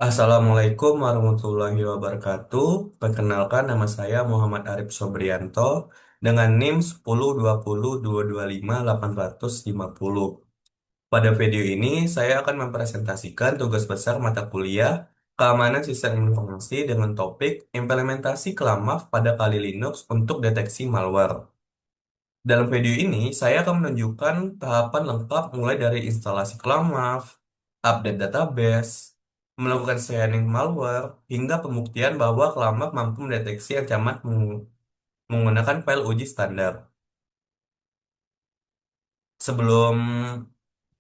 Assalamualaikum warahmatullahi wabarakatuh. Perkenalkan nama saya Muhammad Arif Sobrianto dengan NIM 1020225850. Pada video ini saya akan mempresentasikan tugas besar mata kuliah Keamanan Sistem Informasi dengan topik Implementasi Kelamaf pada Kali Linux untuk Deteksi Malware. Dalam video ini, saya akan menunjukkan tahapan lengkap mulai dari instalasi Kelamaf, update database, melakukan scanning malware, hingga pembuktian bahwa Kelamaf mampu mendeteksi ancaman menggunakan file uji standar. Sebelum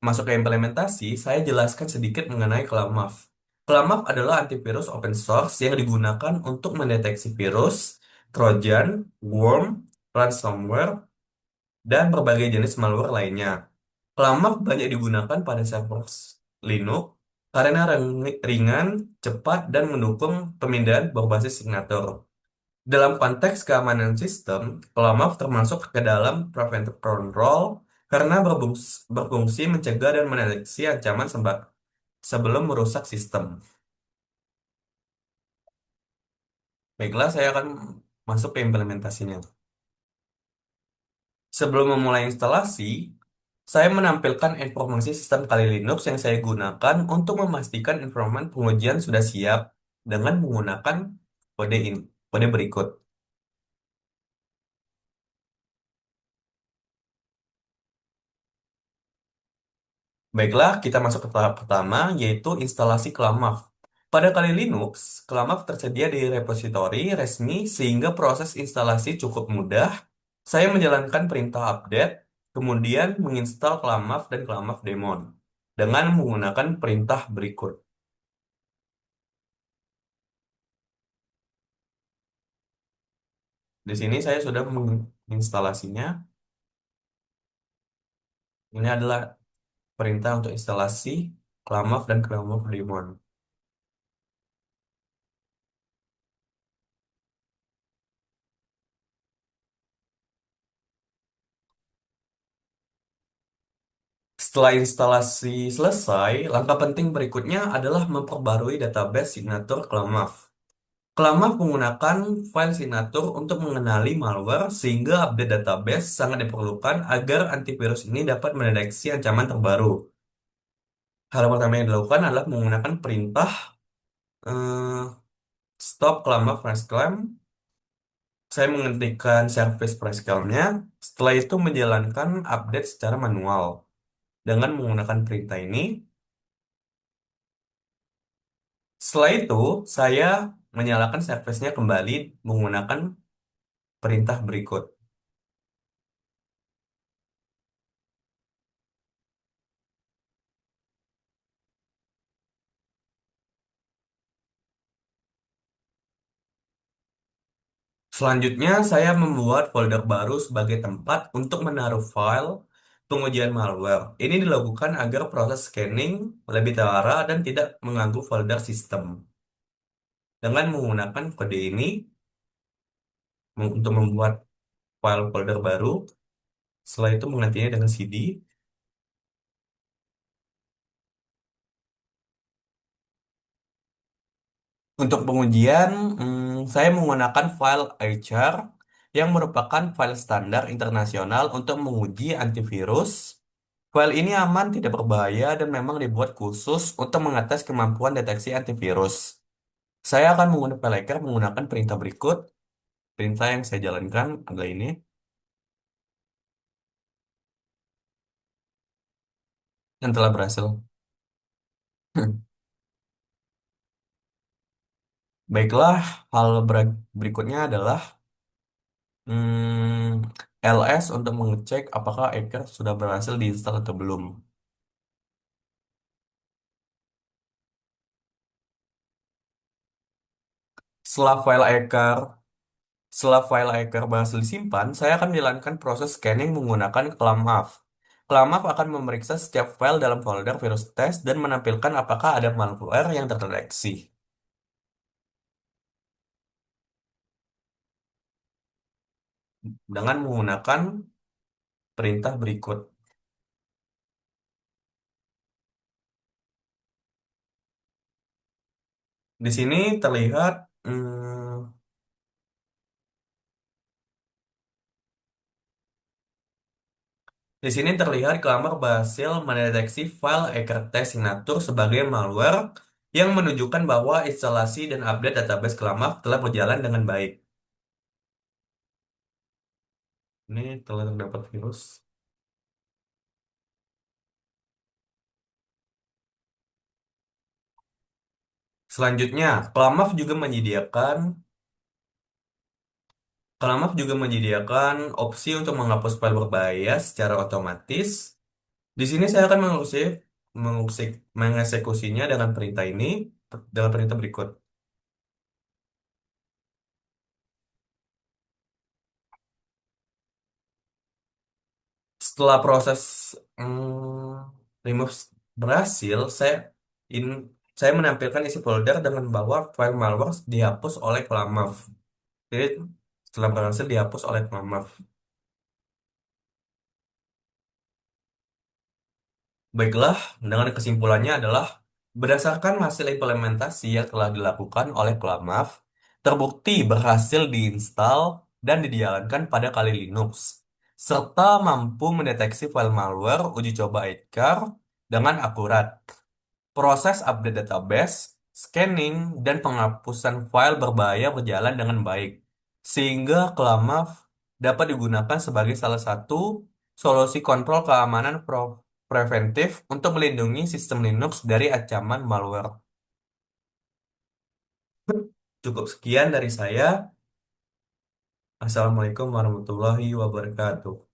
masuk ke implementasi, saya jelaskan sedikit mengenai Kelamaf. Kelamaf adalah antivirus open source yang digunakan untuk mendeteksi virus, trojan, worm, ransomware, dan berbagai jenis malware lainnya. Lama banyak digunakan pada server Linux karena ringan, cepat, dan mendukung pemindahan berbasis signature. Dalam konteks keamanan sistem, Lama termasuk ke dalam preventive control karena berfungsi mencegah dan mendeteksi ancaman sebelum merusak sistem. Baiklah, saya akan masuk ke implementasinya. Sebelum memulai instalasi, saya menampilkan informasi sistem Kali Linux yang saya gunakan untuk memastikan informan pengujian sudah siap dengan menggunakan kode ini, kode berikut. Baiklah, kita masuk ke tahap pertama, yaitu instalasi Clamaf. Pada Kali Linux, Clamaf tersedia di repositori resmi sehingga proses instalasi cukup mudah. Saya menjalankan perintah update, kemudian menginstal Clamaf dan Clamaf daemon dengan menggunakan perintah berikut. Di sini saya sudah menginstalasinya. Ini adalah perintah untuk instalasi Clamaf dan Clamaf daemon. Setelah instalasi selesai, langkah penting berikutnya adalah memperbarui database signatur Clamaf. Clamaf menggunakan file signatur untuk mengenali malware sehingga update database sangat diperlukan agar antivirus ini dapat mendeteksi ancaman terbaru. Hal pertama yang dilakukan adalah menggunakan perintah eh, stop Clamaf Fresh Clam. Saya mengetikkan service prescale-nya, setelah itu menjalankan update secara manual. Dengan menggunakan perintah ini, setelah itu saya menyalakan service-nya kembali menggunakan perintah berikut. Selanjutnya, saya membuat folder baru sebagai tempat untuk menaruh file pengujian malware. Ini dilakukan agar proses scanning lebih terarah dan tidak mengganggu folder sistem. Dengan menggunakan kode ini untuk membuat file folder baru, setelah itu menggantinya dengan cd. Untuk pengujian, saya menggunakan file iChar yang merupakan file standar internasional untuk menguji antivirus. File ini aman, tidak berbahaya, dan memang dibuat khusus untuk mengetes kemampuan deteksi antivirus. Saya akan menggunakan FileIChar menggunakan perintah berikut. Perintah yang saya jalankan adalah ini, yang telah berhasil. Baiklah, hal berikutnya adalah ls untuk mengecek apakah iChar sudah berhasil diinstal atau belum. Setelah file iCar, setelah file iCar berhasil disimpan, saya akan menjalankan proses scanning menggunakan ClamAV. ClamAV akan memeriksa setiap file dalam folder virus test dan menampilkan apakah ada malware yang terdeteksi dengan menggunakan perintah berikut. Di sini terlihat, hmm, di sini terlihat Clambr berhasil mendeteksi file Ekrtes Signature sebagai malware yang menunjukkan bahwa instalasi dan update database Clambr telah berjalan dengan baik. Ini telah terdapat virus. Selanjutnya, Clamav juga menyediakan opsi untuk menghapus file berbahaya secara otomatis. Di sini saya akan mengeksekusinya dengan perintah berikut. Setelah proses remove berhasil, in, saya menampilkan isi folder dengan bahwa file malware dihapus oleh Clamav. Jadi setelah berhasil dihapus oleh Clamav. Baiklah, dengan kesimpulannya adalah berdasarkan hasil implementasi yang telah dilakukan oleh Clamav, terbukti berhasil diinstal dan dijalankan pada kali Linux, serta mampu mendeteksi file malware uji coba Edgar dengan akurat. Proses update database, scanning, dan penghapusan file berbahaya berjalan dengan baik, sehingga CLAMAV dapat digunakan sebagai salah satu solusi kontrol keamanan preventif untuk melindungi sistem Linux dari ancaman malware. Cukup sekian dari saya. Assalamualaikum warahmatullahi wabarakatuh.